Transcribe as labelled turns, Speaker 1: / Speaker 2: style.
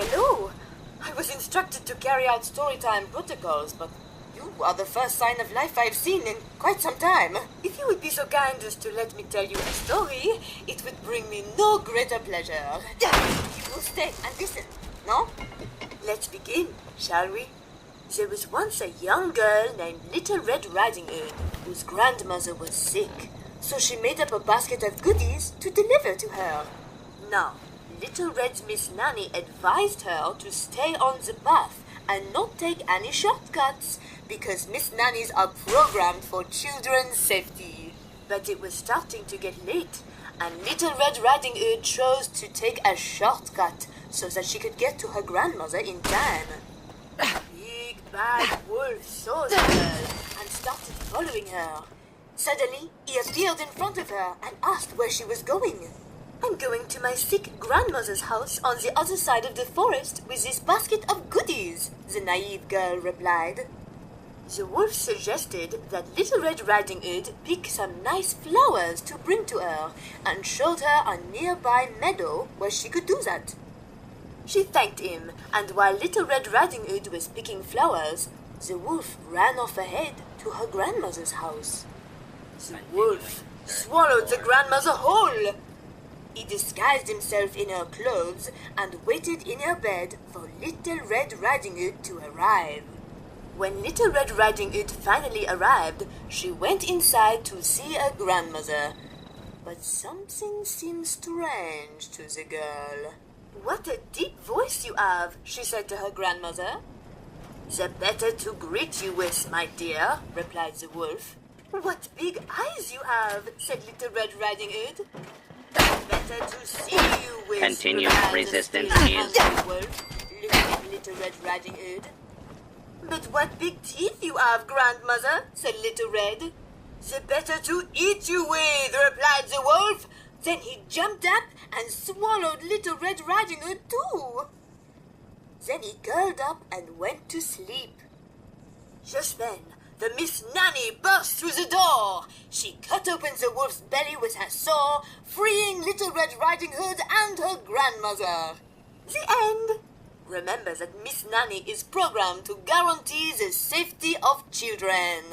Speaker 1: hello. I was instructed to carry out storytime protocols, but you are the first sign of life I've seen in quite some time. If you would be so kind as to let me tell you a story, it would bring me no greater pleasure. You will stay and listen, no? Let's begin, shall we? There was once a young girl named Little Red Riding Hood, whose grandmother was sick, so she made up a basket of goodies to deliver to her. Now, Little Red's Miss Nanny advised her to stay on the path and not take any shortcuts, because Miss Nannies are programmed for children's safety. But it was starting to get late, and Little Red Riding Hood chose to take a shortcut so that she could get to her grandmother in time. Big bad wolf saw the girl and started following her. Suddenly, he appeared in front of her and asked where she was going. I'm going to my sick grandmother's house on the other side of the forest with this basket of goodies, the naive girl replied. The wolf suggested that Little Red Riding Hood pick some nice flowers to bring to her and showed her a nearby meadow where she could do that. She thanked him, and while Little Red Riding Hood was picking flowers, the wolf ran off ahead to her grandmother's house. The wolf swallowed the grandmother whole. He disguised himself in her clothes and waited in her bed for Little Red Riding Hood to arrive. When Little Red Riding Hood finally arrived, she went inside to see her grandmother. But something seemed strange to the girl. What a deep voice you have, she said to her grandmother. The better to greet you with, my dear, replied the wolf. What big eyes you have, said Little Red Riding Hood. Better to see you with.
Speaker 2: Continued resistance is.
Speaker 1: The wolf, looking at Little Red Riding Hood. But what big teeth you have, grandmother, said Little Red. The better to eat you with, replied the wolf. Then he jumped up and swallowed Little Red Riding Hood too. Then he curled up and went to sleep. Just then, the Miss Nanny burst through the door. She cut open the wolf's belly with her saw, freeing Little Red Riding Hood and her grandmother. The end. Remember that Miss Nanny is programmed to guarantee the safety of children.